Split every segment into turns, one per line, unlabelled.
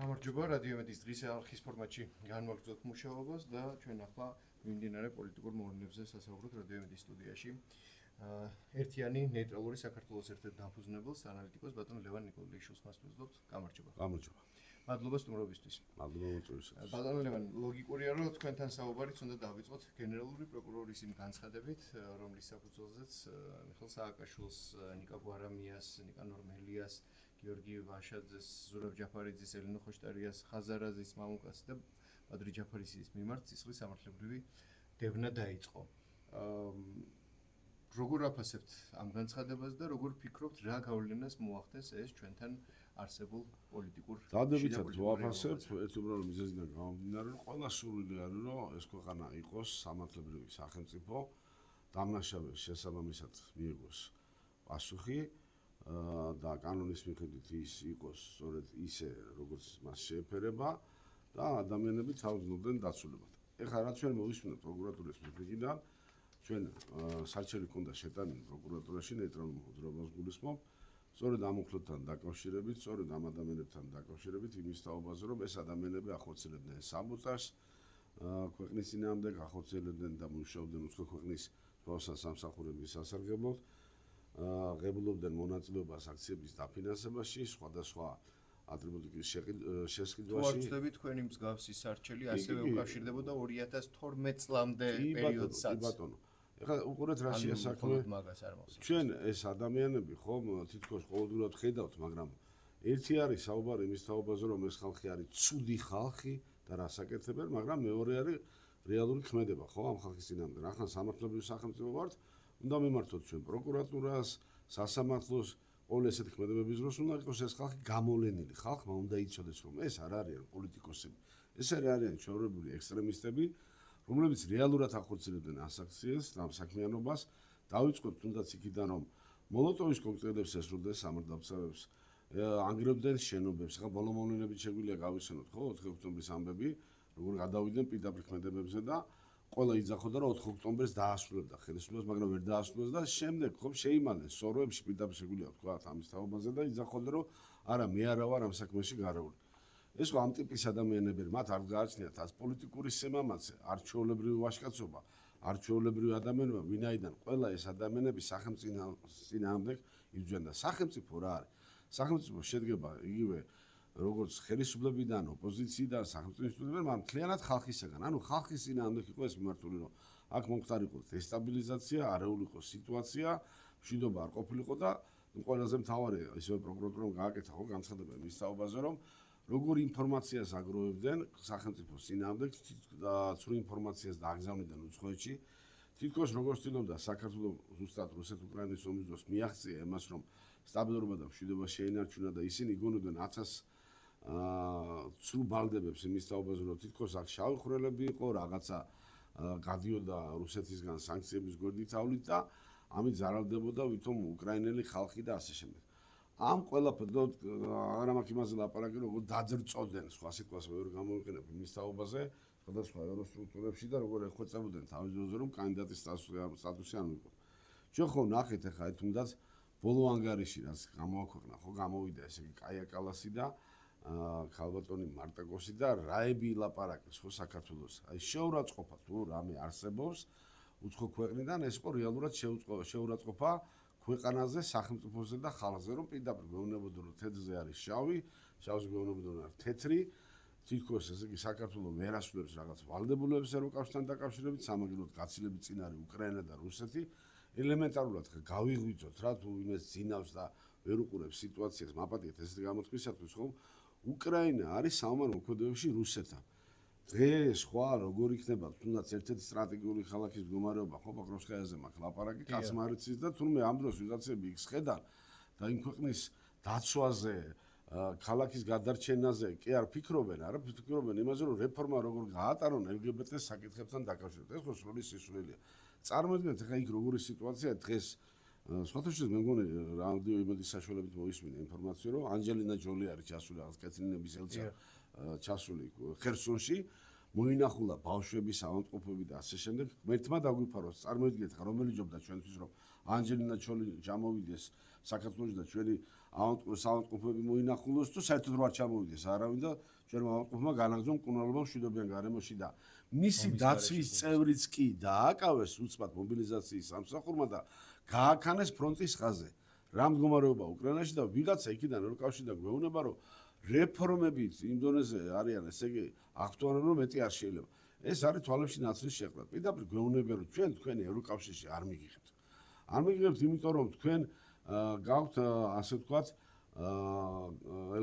გამარჯობა, რადიო მედიის დღის არხის ფორმატში განვაგრძობთ მუშაობას და ჩვენ ახლა მიმდინარე პოლიტიკურ მოვლენებზე სასაუბრობთ რადიო მედიის სტუდიაში. ერთიანი ნეიტრალური საქართველოს ერთ-ერთ დამფუძნებელს ანალიტიკოს ბატონ ლევან ნიკოლაშვილს მასპინძლობთ. გამარჯობა.
გამარჯობა.
მადლობა სტუმრობისთვის.
მადლობა მოწვევისთვის.
ბატონ ლევან, ლოგიკურია რომ თქვენთან საუბარიც უნდა დავიწყოთ გენერალური პროკურორის იმ განცხადებით, რომლის საფუძველზეც მიხეილ სააკაშვილს, ნიკა გვარამიას, ნიკანორ მელიას, გიორგი ვაშაძეს, ზურაბ ჯაფარიძის, ელინო ხოშტარიას, ხაზარაზის, მამუკას და ბადრი ჯაფარიძის მიმართ ცისხლის სამართლებრივი დევნა დაიწყო. როგორ აფასებთ ამ განცხადებას და როგორ ფიქრობთ, რა გავლენას მოახდენს ეს ჩვენთან არსებულ პოლიტიკურ
დადებითად ვაფასებ, ერთ უბრალოდ მიზეზიდან გამომდინარე, რომ ყველა სურვილი არის, რომ ეს ქვეყანა იყოს სამართლებრივი სახელმწიფო, დამნაშავეს შესაბამისად მიიღოს პასუხი და კანონის მიხედვით ის იყოს სწორედ ისე, როგორც მას შეეფერება და ადამიანები თავდადien დაცულებად. ეხლა რა ჩვენ მოვისმინეთ პროკურატურის მხრიდან, ჩვენ საჩელი ქონდა შეტანილი პროკურატურაში ნეიტრალურ მოძრაობას გულისხმობ, სწორედ ამ უხლოდთან დაკავშირებით, სწორედ ამ ადამიანებთან დაკავშირებით იმის თაობაზე, რომ ეს ადამიანები ახორციელებდნენ საბოტაჟს ქვეყნის წინააღმდეგ, ახორციელებდნენ და მუშაობდნენ უცხო ქვეყნის სამსახურების სასარგებლოდ, ღებულობდნენ მონაწილეობას აქციების დაფინანსებაში, სხვადასხვა ატრიბუტიკის შესყიდვაში.
თუ ვარცდები თქვენი მსგავსი სარჩელი ასევე უკავშირდებოდა 2012 წლამდე პერიოდსაც.
ბატონო. ეხლა უყურეთ რა შეასაქმე. ჩვენ ეს ადამიანები ხომ თითქოს ყოველდღურად ხედავთ, მაგრამ ერთი არის საუბარი იმის თაობაზე, რომ ეს ხალხი არის ცუდი ხალხი და რას აკეთებენ, მაგრამ მეორე არის რეალური ქმედება, ხო, ამ ხალხის წინააღმდეგ. ახლა სამართლებრივი სახელმწიფო ვართ, უნდა მიმართოთ ჩვენ პროკურატურას, სასამართლოს, ყოველ ესეთი ქმედებების დროს უნდა იყოს ეს ხალხი გამოვლენილი. ხალხმა უნდა იცოდეს, რომ ეს არ არიან პოლიტიკოსები, ეს არიან ჩვეულებრივი ექსტრემისტები, რომლებიც რეალურად ახორციელებდნენ ამ აქციას და ამ საქმიანობას. დავიწყოთ თუნდაც იქიდან, რომ მოლოტოვის კოქტეილებს ესრულდნენ სამართლებრივებს, ანგრევდნენ შენობებს. ახლა ბოლო მოვლენებით შეგვიძლია გავიხსენოთ, ხო, 4 ოქტომბრის ამბები, როგორ გადავიდნენ პირდაპირ ქმედებებზე და ყველა იძახოდა, რომ 4 ოქტომბერს დაასრულებდა ხელისუფლებას, მაგრამ ვერ დაასრულეს და შემდეგ ხომ შეიმალნენ სოროებში პირდაპირ შეგვიძლია თქვა ამის თაობაზე და იძახოდა, რომ არა, მე არა ვარ ამ საქმეში გარეული. ეს ხო ამ ტიპის ადამიანები, მათ არ გააჩნიათ ას პოლიტიკური სემამაცე, არ ჩვეულებრივი ვაჟკაცობა, არ ჩვეულებრივი ადამიანობა, ვინაიდან ყველა ეს ადამიანები სახელმწიფოწინააღმდეგ იბრძვიან და სახელმწიფო რა არის? სახელმწიფო შედგება იგივე როგორც ხელისუფლებიდან, ოპოზიციიდან, სახელმწიფო ინსტიტუტებიდან, მაგრამ მთლიანად ხალხისგან. ანუ ხალხის წინააღმდეგ იყო ეს მიმართული, რომ აქ მომხდარიყო დესტაბილიზაცია, არეული იყო სიტუაცია, მშვიდობა არ ყოფილიყო და ყველაზე მთავარი ისევ პროკურატურამ გააკეთა ხო განცხადება მის თაობაზე, რომ როგორ ინფორმაციას აგროვებდნენ სახელმწიფოს წინააღმდეგ და ცრუ ინფორმაციას დააგზავნიდნენ უცხოეთში. თითქოს როგორ ცდილობდა საქართველოს ზუსტად რუსეთ-უკრაინის ომის დროს მიაღწია იმას, რომ სტაბილურობა და მშვიდობა შეინარჩუნა და ისინი იგონებდნენ 1000 ცრუ ბალდებებს იმის თაობაზე, რომ თითქოს აქ შავი ხვრელები იყო, რაღაცა გადიოდა რუსეთისგან სანქციების გვერდით ავლით და ამით ზარალდებოდა ვითომ უკრაინელი ხალხი და ასე შემდეგ. ამ ყველაფერს აღარ მაქვს იმაზე ლაპარაკი, როგორ დაძრწოდნენ, სხვა სიტყვას ვერ გამოვიყენებ იმის თაობაზე, სხვადასხვა ევროსტრუქტურებში და როგორ ეხვეწებოდნენ თავის დროზე, რომ კანდიდატის სტატუსი არ მიიღოთ. ჩვენ ხო ნახეთ ახლა თუნდაც ბოლო ანგარიში რაც გამოაქვეყნა, ხო გამოვიდა ესე იგი კაია კალასი და ქალბატონი მარტაკოსი და რაები ლაპარაკეს ხო საქართველოს. აი შეურაცხყოფა თუ რამე არსებობს უცხო ქვეყნიდან, ეს იყო რეალურად შეურაცხყოფა ქვეყანაზე, სახელმწიფოზე და ხალხზე, რომ პირდაპირ გვეუბნებოდნენ, რომ თეთრზე არის შავი, შავზე გვეუბნებოდნენ, რომ თეთრი, თითქოს ესე იგი საქართველოს ვერ ასრულებს რაღაც ვალდებულებას ევროკავშირთან დაკავშირებით, სამაგიეროდ გაცილებით წინ არის უკრაინა და რუსეთი. ელემენტარულად გავიღვიძოთ რა თუ იმეს ძინავს და ვერ უყურებს სიტუაციას, მაპატიეთ ესეთი გამოთქვისათვის, ხომ უკრაინა არის საომარ მოქმედებებში რუსეთთან. დღეს ხვალ როგორ იქნება თუნდაც ერთ-ერთი სტრატეგიული ქალაქის მდგომარეობა, ხო პოკროვსკაიაზე მაქვს ლაპარაკი, კაცმარიცის და თურმე ამ დროს ვიღაცები იქ შედან და იმ ქვეყნის დაცვაზე, ქალაქის გადარჩენაზე კი არ ფიქრობენ, არა ფიქრობენ იმაზე, რომ რეფორმა როგორ გაატარონ LGBT საკითხებთან დაკავშირებით. ეს ხო სრული სისულელია. წარმოიდგინეთ ახლა იქ როგორი სიტუაცია დღეს სხვათა შორის მე მგონი რადიო იმედის საშუალებით მოვისმინე ინფორმაცია, რომ ანჯელინა ჯოლი არის ჩასული რაღაც კეთილინების ელცა ჩასული ხერსონში, მოინახულა ბავშვები, ავადმყოფები და ასე შემდეგ. მერთმა დაგვიფაროს, წარმოიდგინეთ ხა რომელი ჯობდა ჩვენთვის, რომ ანჯელინა ჯოლი ჩამოვიდეს საქართველოში და ჩვენი ავადმყოფები მოინახულოს თუ საერთოდ არ ჩამოვიდეს არავინ და ჩვენმა ავადმყოფებმა განაგრძო მკურნალობა მშვიდობიან გარემოში და მისი დაცვის წევრიც კი დააკავეს უცბად მობილიზაციის სამსახურმა და გააქანეს ფრონტის ხაზზე. რა მდგომარეობა უკრაინაში და ვიღაცა იქიდან ევროკავშირიდან გვეუბნება რომ რეფორმები იმ დონეზე არიან, ესე იგი აქტუალური რომ მეტი არ შეიძლება. ეს არის თვალებში ნაცრის შეყრა. პირდაპირ გვეუბნება რომ თქვენი ევროკავშირში არ მიგიღებთ. არ მიგიღებთ იმიტომ რომ თქვენ გაქვთ ასე ვთქვათ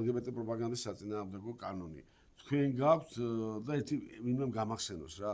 LGBT პროპაგანდის საწინააღმდეგო კანონი. თქვენ გაქვთ და ერთი ვინმე გამახსენოს რა,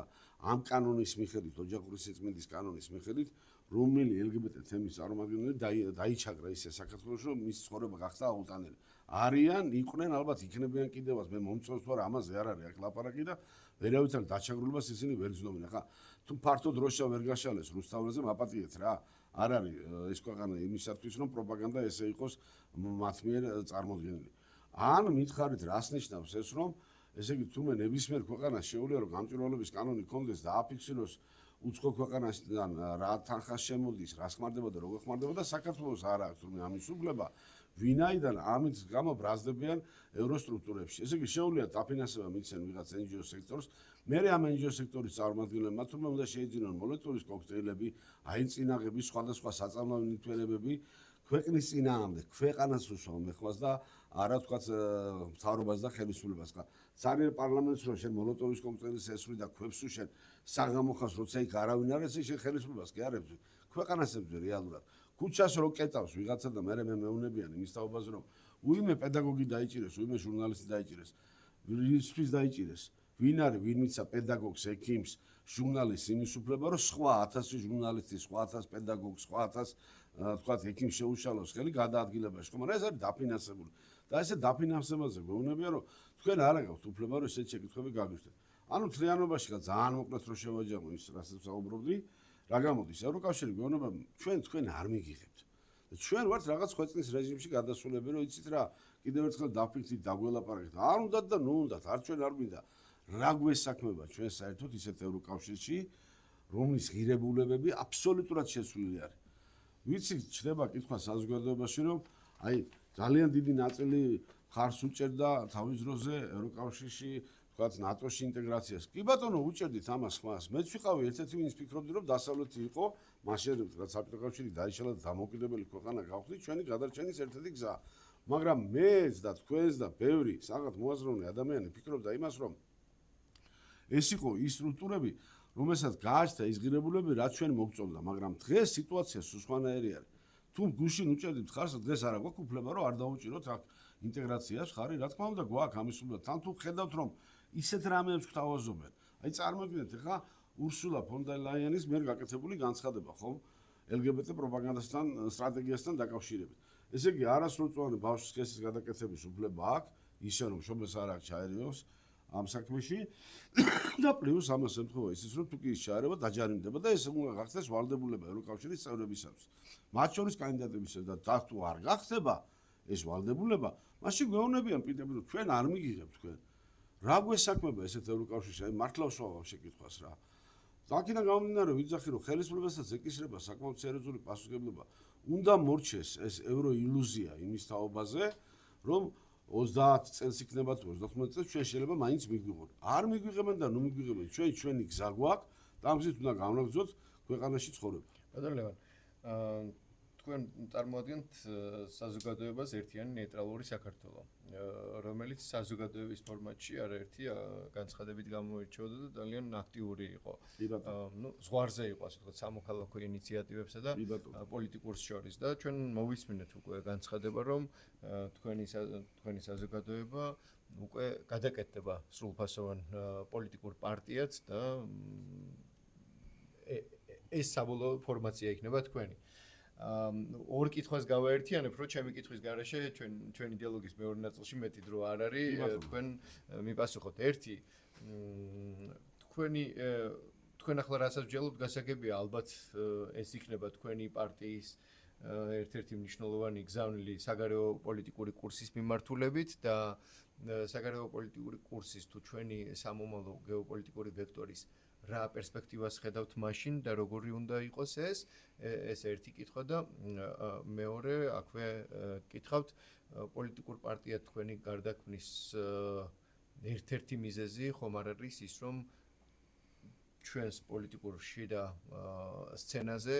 ამ კანონის მიხედვით, ოჯახური სიწმინდის კანონის მიხედვით, რომელი LGBT თემის წარმომადგენელი დაიჩაგრა ისე საქართველოში, რომ მის ცხოვრება გახდა აუტანელი. არიან, იყვნენ, ალბათ იქნებიან კიდევაც, მე მომწონს თუ არა, ამაზე არ არის აქ ლაპარაკი და ვერავითარ დაჩაგრულებას ისინი ვერ ძნობენ. ახლა თუ ფართო დროშა ვერ გაშალეს რუსთაველზე, მაპატიეთ რა. არ არის ეს ქვეყანა იმისათვის, რომ პროპაგანდა ესე იყოს მათ მიერ წარმოდგენილი. ან მითხარით, რას ნიშნავს ეს, რომ ესე იგი თუმე ნებისმიერ ქვეყანას შეუძლია რომ გამჭვირვალობის კანონი კონდეს და აფიქსიროს უცხო ქვეყანასთან რა თანხა შემოდის, რა ხმარდება და როგორ ხმარდება და საქართველოს არ აქვს თუმე ამის უფლება, ვინაიდან ამით გამო ბრაზდებიან ევროსტრუქტურებში. ესე იგი შეუძლია დაფინანსება მიცენ ვიღაც NGO სექტორს, მე ამ NGO სექტორის წარმომადგენლებმა თუმე უნდა შეიძინონ მოლეკულის კოქტეილები, აინწინაღები, სხვადასხვა საწამლავი ნივთიერებები ქვეყნის წინააღმდეგ, ქვეყანას უსვამენ ეხლას და არა თქვათ მთავრობას და ხელისუფლებას. ძალიან პარლამენტს რო შენ მოლოტოვის კოქტეილის ესვრი და ქვებს უშენ საღამოხას როცა იქ არავინ არ არის, შენ ხელისუფლებას კი არ ებრძვი. ქვეყანას ებრძვი რეალურად. ქუჩას რო კეტავს ვიღაცა და მე მეუნებიან იმის თაობაზე რომ უიმე პედაგოგი დაიჭირეს, უიმე ჟურნალისტი დაიჭირეს. ვისთვის დაიჭირეს? ვინ არის, ვინ მიცა პედაგოგს, ექიმს, ჟურნალისტს იმის უფლება რომ სხვა 1000 ჟურნალისტი, სხვა 1000 პედაგოგი, სხვა 1000 თქვათ ექიმს შეუშალოს ხელი გადაადგილებაში, ხომ? მაგრამ ეს არის დაფინანსებული. და ესე დაფინანსებაზე გვეუბნებიან რომ თქვენ არ აგაქვთ უფლება რომ ესეთ შეკითხვები გაგიშვათ. ანუ თლიანობაში ძალიან მოკლედ რო შევაჯამო ის რასაც საუბრობდი, რა გამოდის? ევროკავშირი გვეუბნება თქვენ არ მიგიღებთ. ჩვენ ვართ რაღაც ხვეწნის რეჟიმში გადასულები, რომ იცით რა, კიდევ ერთხელ დაფიქრდით, დაგველაპარაკეთ. არ უნდათ და ნუ უნდათ, არ ჩვენ არ გვინდა. რა გვესაქმება ჩვენ საერთოდ ისეთ ევროკავშირში, რომლის ღირებულებები აბსოლუტურად შესული არის. ვიცი, ჩდება კითხვა საზოგადოებაში, რომ აი ძალიან დიდი ნაწილი ხარს უჭერდა თავის დროზე ევროკავშირში, თქვათ ნატოში ინტეგრაციას. კი ბატონო, უჭერდით ამას ხმას. მეც ვიყავი ერთ-ერთი ვინც ფიქრობდი, რომ დასავლეთი იყო, მაშინ რაც საბჭოთა კავშირი დაიშალა და დამოუკიდებელი ქვეყანა გავხდით, ჩვენი გადარჩენის ერთ-ერთი გზა. მაგრამ მეც და თქვენს და ბევრი საღად მოაზროვნე ადამიანი ფიქრობდა იმას, რომ ეს იყო ის სტრუქტურები, რომელსაც გააჩნდა ის ღირებულები, რაც ჩვენ მოგწონდა, მაგრამ დღეს სიტუაცია სხვანაირი არის. თუ გუშინ უჭერდით ხარს, დღეს არა გვაქვს უფლება, რომ არ დაუჭიროთ აქ ინტეგრაციას ხარი, რა თქმა უნდა, გვაქვს ამის უფლება. თან თუ ხედავთ, რომ ისეთ რამეებს გვთავაზობენ. აი წარმოგიდგენთ, ხა ურსულა ფონ დერ ლაიენის მიერ გაკეთებული განცხადება, ხო? LGBT პროპაგანდასთან, სტრატეგიასთან დაკავშირებით. ესე იგი, არასრულწლოვანი ბავშვის სქესის გადაკეთების უფლება აქვს, ისე რომ შობლებს არ აქვს ჩაერიოს ამ საქმეში და პლუს ამას ემთხვევა ისიც რომ თუ კი ის ჩაერევა დაჯარიმდება და ეს უნდა გახდეს ვალდებულება ევროკავშირის წევრებისათვის. მათ შორის კანდიდატებისა და თუ არ გახდება ეს ვალდებულება, მაშინ გვეუბნებიან პირდაპირ რომ ჩვენ არ მიგიღებთ თქვენ. რა გვესაქმება ესეთ ევროკავშირში? აი მართლა ვსვავავ შეკითხვას რა. აქედან გამომდინარე ვიძახი რომ ხელისუფლებასაც ეკისრება საკმაოდ სერიოზული პასუხისმგებლობა. უნდა მორჩეს ეს ევროილუზია იმის თაობაზე, რომ 30 წელს იქნება თუ 35 წელს ჩვენ შეიძლება მაინც მიგვიღონ. არ მიგვიღებენ და ნუ მიგვიღებენ. ჩვენი გზა გვაქვს და ამ გზით უნდა გავნაგზოთ ქვეყანაში ცხოვრება.
ბატონო ლევან, თქვენ წარმოადგენთ საზოგადოებას ერთიანი ნეიტრალური საქართველო, რომელიც საზოგადოების ფორმატში არაერთი განცხადებით გამოირჩეოდა და ძალიან აქტიური იყო. ნუ ზღვარზე იყო ასე ვთქვათ სამოქალაქო ინიციატივებსა და პოლიტიკურს შორის და ჩვენ მოვისმინეთ უკვე განცხადება, რომ თქვენი საზოგადოება უკვე გადაკეთდება სრულფასოვან პოლიტიკურ პარტიად და ეს საბოლოო ფორმაცია იქნება თქვენი. ორ კითხვას გავაერთიანებ, რომ ჩემი კითხვის გარეშე ჩვენი დიალოგის მეორე ნაწილში მეტი დრო არ არის, თქვენ მიპასუხოთ. ერთი, თქვენ ახლა რასაც ვჯელობთ, გასაგებია, ალბათ ეს იქნება თქვენი პარტიის ერთ-ერთი მნიშვნელოვანი გზავნილი საგარეო პოლიტიკური კურსის მიმართულებით და საგარეო პოლიტიკური კურსის თუ ჩვენი სამომავლო გეოპოლიტიკური ვექტორის რა პერსპექტივას ხედავთ მაშინ და როგორი უნდა იყოს ეს ერთი კითხვა და მეორე აქვე კითხავთ პოლიტიკურ პარტია თქვენი გარდაქმნის ერთ-ერთი მიზეზი ხომ არ არის ის რომ ჩვენს პოლიტიკურ შიდა სცენაზე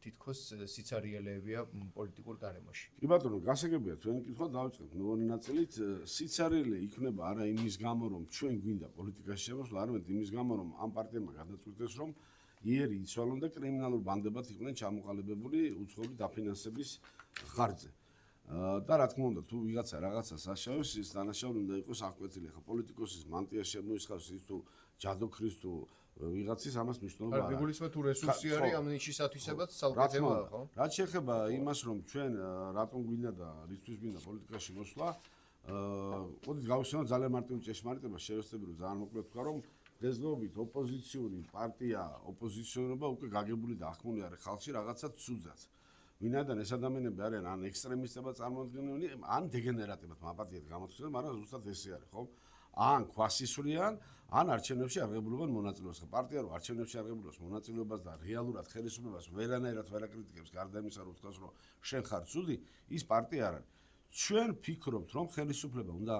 თითქოს სიცარიელეებია პოლიტიკურ გარემოში.
კი ბატონო, გასაგებია თქვენი კითხვა დავიწყებ ნოვანი ნაწილით. სიცარიელე იქნება არა იმის გამო, რომ ჩვენ გვინდა პოლიტიკაში შემოსვლა, არამედ იმის გამო, რომ ამ პარტიებმა გადაწყვიტეს, რომ იერი იცვალონ და კრიმინალურ ბანდებად იყვნენ ჩამოყალიბებული უცხოური დაფინანსების ხარჯზე. და რა თქმა უნდა, თუ ვიღაცა რაღაცას აშავებს, ის დანაშაული უნდა იყოს აღკვეთილი. ხა პოლიტიკოსის მანტია შემოისხავს ის თუ ჯადოქრის თუ ვიღაცის ამას მნიშვნელობა არ აქვს.
გულისხმობ თუ რესურსი არის ამ ნიშისათვისებაც საუკეთესოა, ხო?
რაც შეეხება იმას, რომ ჩვენ რატომ გვინდა და რისთვის გვინდა პოლიტიკაში მოსვლა, მოდით გავიხსენოთ ძალიან მარტივი ჭეშმარიტება, შევეცდები რომ ძალიან მოკლედ ვთქვა, რომ დღესდღეობით ოპოზიციური პარტია, ოპოზიციონერობა უკვე გაგებული და ახმული არის ხალხში რაღაცა ცუდად. ვინაიდან ეს ადამიანები არიან ან ექსტრემისტებად წარმოადგენლნი, ან დეგენერატებად მაპატიეთ გამოთქვამს, მაგრამ ზუსტად ესე არის, ხო? ან ქვასისვლიან, ან არჩევნებში აღებულობენ მონაწილეობას. პარტია რო არჩევნებში აღებულობს მონაწილეობას და რეალურად ხელისუფლებას ვერანაირად ვერ აკრიტიკებს, გარდა იმისა, რომ თქვას, რომ შენ ხარ ცუდი, ის პარტია არ არის. ჩვენ ფიქრობთ, რომ ხელისუფლება უნდა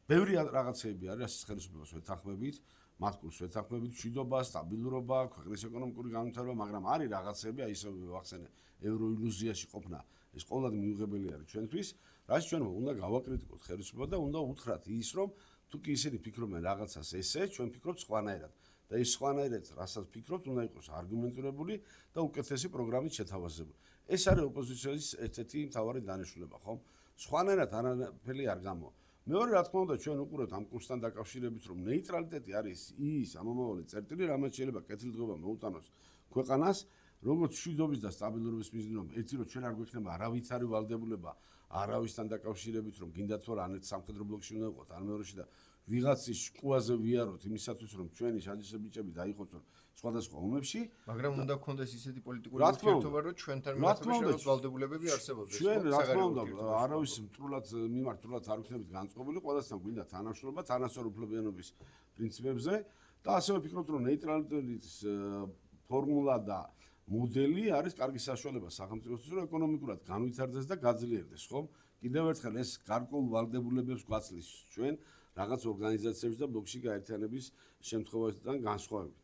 ბევრი რაღაცეები არის, რასაც ხელისუფლებას ვეთანხმებით, მათ კურსს ვეთანხმებით, მშვიდობა, სტაბილურობა, ქვეყნის ეკონომიკური განვითარება, მაგრამ არის რაღაცეები, აი ისე ვახსენე, ევროილუზიაში ყოფნა, ეს ყოველად მიუღებელი არის ჩვენთვის, რაც ჩვენ უნდა გავაკრიტიკოთ ხელისუფლება და უნდა უთხრათ ის, რომ თუ კი ისინი ფიქრობენ რაღაცას ესე, ჩვენ ფიქრობთ სხვანაირად. და ის სხვანაირად, რასაც ფიქრობთ, უნდა იყოს არგუმენტირებული და უკეთესი პროგრამით შეთავაზებული. ეს არის ოპოზიციის ერთ-ერთი მთავარი დანიშნულება, ხო? სხვანაირად არაფერი არ გამო. მეორე რა თქმა უნდა, ჩვენ უყურებთ ამ კურსთან დაკავშირებით, რომ ნეიტრალიტეტი არის ის ამომავალი წერტილი, რამაც შეიძლება კეთილდღეობა მოუტანოს ქვეყანას, როგორც მშვიდობის და სტაბილურობის მიზნით, ერთი რომ ჩვენ არ გვექნება არავითარი ვალდებულება არავისთან დაკავშირებით, რომ გინდათ თუ არა ან ერთ სამხედრო ბლოკში უნდა ვიყოთ, ან მეორეში და ვიღაცის შკუაზე ვიაროთ იმისათვის, რომ ჩვენი ჟანჯის ბიჭები დაიხოცონ სხვადასხვა ომებში,
მაგრამ უნდა გქონდეს ისეთი პოლიტიკური ურთიერთობა, რომ ჩვენთან მიმართულებით ვალდებულებები არსებობდეს.
ჩვენ რა თქმა უნდა, არავის მტრულად მიმართულად არ ვიქნებით განწყობილი, ყველასთან გვინდა თანამშრომლობა, თანასწორ უფლებიანობის პრინციპებზე და ასევე ვფიქრობთ, რომ ნეიტრალიტეტის ფორმულა და მოდელი არის კარგი საშუალება სახელმწიფოსთვის, რომ ეკონომიკურად განვითარდეს და გაძლიერდეს, ხო? კიდევ ერთხელ ეს გარკვეულ ვალდებულებებს გვაცლის ჩვენ რაღაც ორგანიზაციებში და ბლოკში გაერთიანების შემთხვევასთან განსხვავებით.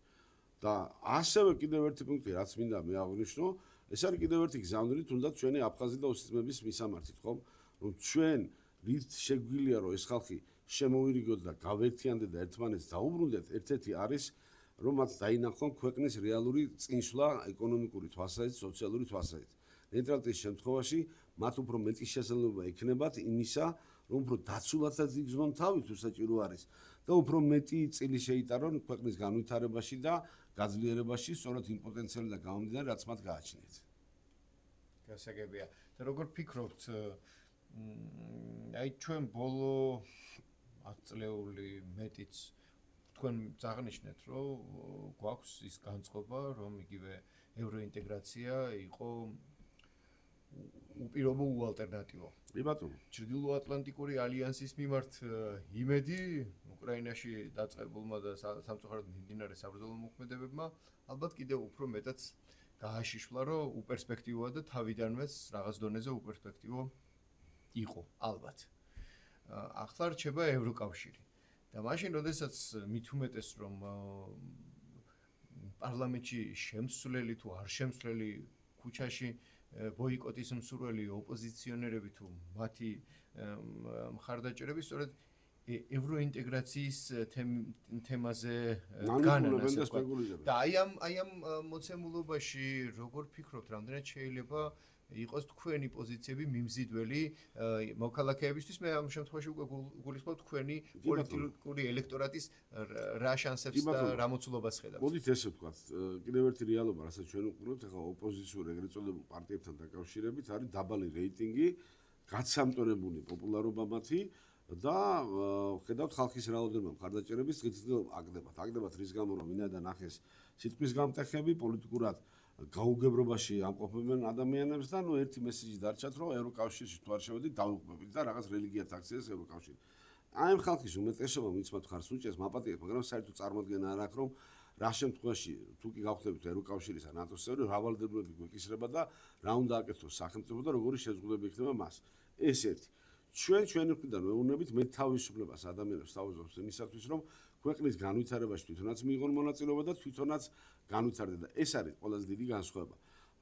და ასევე კიდევ ერთი პუნქტი, რაც მინდა მე აღვნიშნო, ეს არის კიდევ ერთი გზავნილი თუნდაც ჩვენი აფხაზი და ოსეთის მისამართით, ხო? რომ ჩვენ რით შეგვიძლია რომ ეს ხალხი შემოვირიგოთ და გავერთიანდეთ და ერთმანეთს დაუბრუნდეთ, ერთ-ერთი არის რომ მათ დაინახონ ქვეყნის რეალური წინსვლა ეკონომიკური თვალსაზრისით, სოციალური თვალსაზრისით. ნეიტრალიტეტის შემთხვევაში მათ უფრო მეტი შესაძლებლობა ექნებათ იმისა, რომ უფრო დაცულადაც იგრძნონ თავი თუ საჭირო არის და უფრო მეტი წილი შეიტარონ ქვეყნის განვითარებაში და გაძლიერებაში, სწორედ იმ პოტენციალიდან გამომდინარე, რაც მათ გააჩნიათ.
გასაგებია. და როგორ ფიქრობთ, აი ჩვენ ბოლო 10 წლეული მეტიც თქვენ წაღნიშნეთ, რომ გვაქვს ის განწყობა, რომ იგივე ევროინტეგრაცია იყო უპირობო უალტერნატივო.
კი ბატონო.
ჩრდილოატლანტიკური ალიანსის მიმართ იმედი უკრაინაში დაწყებულმა და სამწუხაროდ მიმდინარე საბრძოლო მოქმედებებმა ალბათ კიდევ უფრო მეტად გააშიშვლა, რომ უპერსპექტივოა და თავიდანვეც რაღაც დონეზე უპერსპექტივო იყო, ალბათ. ახლა რჩება ევროკავშირი. და მაშინ, როდესაც მით უმეტეს, რომ პარლამენტში შემსვლელი თუ არ შემსვლელი ქუჩაში ბოიკოტის მსურველი ოპოზიციონერები თუ მათი მხარდაჭერები სწორედ ევროინტეგრაციის თემაზე განანა და აი ამ მოცემულობაში როგორ ფიქრობთ, რამდენად შეიძლება იყოს თქვენი პოზიციები მიმზიდველი მოქალაქეებისთვის? მე ამ შემთხვევაში უკვე გულისხმობ თქვენი პოლიტიკური ელექტორატის რა შანსებს და რა მოცულობას ხედავთ.
მოდით ესე ვთქვათ, კიდევ ერთი რეალობა, რასაც ჩვენ უყურებთ, ახლა ოპოზიციურ ეგრეთ წოდებულ პარტიებთან დაკავშირებით არის დაბალი რეიტინგი, გაცამტვრებული პოპულარობა მათი და ხედავთ ხალხის რაოდენობა მხარდაჭერების დღითიდღე აგდებათ რის გამო რომ ვინაიდან ახეს სიტყვის გამტეხები პოლიტიკურად გაუგებრობაში ამყოფებენ ადამიანებს და ნუ ერთი მესიჯი დარჩათ რომ ევროკავშირში თუ არ შევედით დავუყმებით და რაღაც რელიგიათ აქციას ევროკავშირში. აი ამ ხალხის უმეტესობა ვინც მათ ხარს უჭერს მაპატიეთ, მაგრამ საერთოდ წარმოადგენა არ აქვს რომ რა შემთხვევაში თუ კი გავხდებით ევროკავშირის ან ნატოს წევრი, რავალდებულები გვეკისრება და რა უნდა აკეთოს სახელმწიფო და როგორი შეზღუდვები იქნება მას. ეს ერთი. ჩვენი მხრიდან ვეუბნებით მე თავისუფლებას ადამიანებს თავაზობს იმისათვის, რომ ქვეყნის განვითარებაში თვითონაც მიიღონ მონაწილეობა და თვითონაც განვითარდეს და ეს არის ყველაზე დიდი განსხვავება.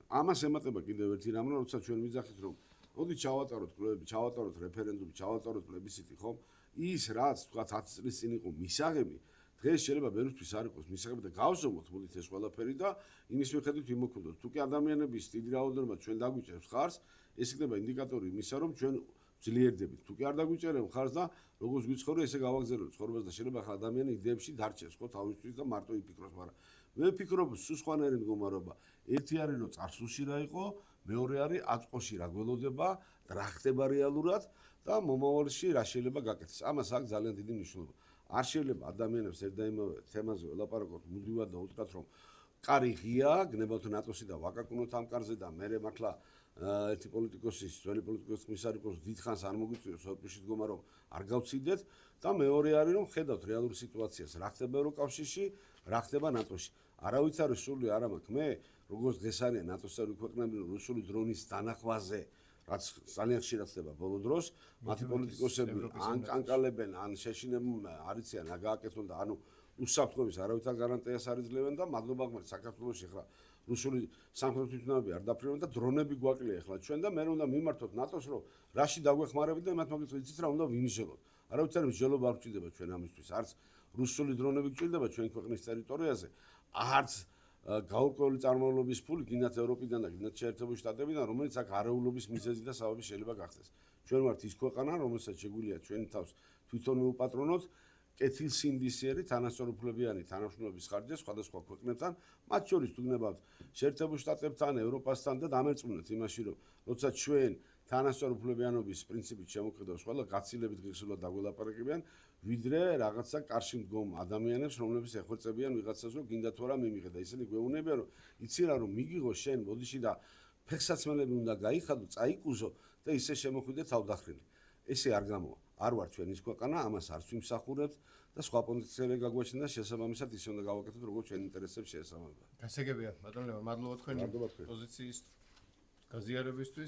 ამას ემატება კიდევ ერთი რამ, როცა ჩვენ ვიძახით, რომ მოდი ჩავატაროთ კვლევები, ჩავატაროთ რეფერენდუმი, ჩავატაროთ პლებისციტი, ხომ? ის რაც თქვა 10 წლის წინ იყო მისაღები, დღეს შეიძლება ბევრთვის არ იყოს მისაღები და გავზომოთ მოდით ეს ყველაფერი და იმის მიხედვით ვიმოქმედოთ. თუ კი ადამიანების დიდი რაოდენობა ჩვენ დაგვიჭერს ხარს, ეს იქნება ინდიკატორი იმისა, რომ ჩვენ ძლიერდებით. თუ კი არ დაგვიჭერენ ხარს და როგორც გვიცხოვრე, ესე გავაგზავნოთ ცხოვრებას და შეიძლება ახლა ადამიანი იდეებში დარჩეს, ხო, თავისთვის და მარტო იფიქროს, მაგრამ მე ვფიქრობ, სულ სხვანაირი მდგომარეობა. ერთი არის, რომ წარსულში რა იყო, მეორე არის აწყოში რა გველოდება, რა ხდება რეალურად და მომავალში რა შეიძლება გაკეთდეს. ამას აქვს ძალიან დიდი მნიშვნელობა. არ შეიძლება ადამიანებს ერთ და იმავე თემაზე ველაპარაკოთ მუდმივად და უთხრათ, რომ კარი ღია, გნებავთ ნატოსი და ვაკაკუნოთ ამ კარზე და მე მართლა ერთი პოლიტიკოსის, ძველი პოლიტიკოსის ხმის არ იყოს დიდხანს არ მოგვიწევს ოპერში დგომა, რომ არ გავციდეთ და მეორე არის, რომ ხედავთ რეალურ სიტუაციას, რა ხდება ევროკავშირში, რა ხდება ნატოში. არავის არ სული არ მაქვს მე, როგორც დღეს არიან ნატოს წევრი ქვეყნები, რუსული დრონის დანახვაზე, რაც ძალიან ხშირად ხდება ბოლო დროს, მათი პოლიტიკოსები ან კანკალებენ, ან შეშინებენ, არიციან რა გააკეთონ და ანუ უსაფრთხოების არავითარ გარანტიას არ იძლევენ და მადლობა ღმერთს საქართველოში ხლა რუსული სამხედრო თვითმფრინავები არ დაფრინავენ და დრონები გვაკლია ხლა ჩვენ და მე უნდა მიმართოთ ნატოს, რომ რაში დაგვეხმარებით და მათ მაგით ვიცით რა უნდა ვიმსჯელოთ. არავითარი მსჯელობა არ გვჭირდება ჩვენ ამისთვის, არც რუსული დრონები გვჭირდება ჩვენ ქვეყნის ტერიტორიაზე, არც გაურკვეველი წარმომავლობის ფული გინდათ ევროპიდან და გინდათ შეერთებული შტატებიდან, რომელიც აქ არეულობის მიზეზი და საბაბი შეიძლება გახდეს. ჩვენ ვართ ის ქვეყანა, რომელსაც შეგვიძლია ჩვენი თავს თვითონ მეუპატრონოთ, კეთილსინდისიერი, თანასწორუფლებიანი თანამშრომლობის ხარჯზე სხვადასხვა ქვეყნებთან, მათ შორის თუ გნებავთ შეერთებულ შტატებთან, ევროპასთან და დამერწმუნეთ იმაში, რომ როცა ჩვენ თანასწორუფლებიანობის პრინციპით შემოქმედებს ყველა გაცილებით ღირსულად დაგველაპარაკებიან, ვიდრე რაღაცა კარში მდგომ ადამიანებს, რომლებიც ეხვერწებიან ვიღაცას, რომ გინდა თუ არა მიმიღე და ისინი გვეუბნებიან, რომ იცი რა, რომ მიგიღო შენ, მოდიში და ფეხსაცმელები უნდა გაიხადო, წაიკუზო და ისე შემოხვიდე თავდახრილი. ესე არ გამოვა. არ ვარ ჩვენის ქვეყანა, ამას არც ვიმსახურებთ და სხვა პოზიციები გაგვაჩნდა შესაბამისად ისე უნდა გავაკეთოთ, როგორც ჩვენ ინტერესებს შეესაბამება.
გასაგებია, ბატონო, მადლობა თქვენი პოზიციის გაზიარებისთვის.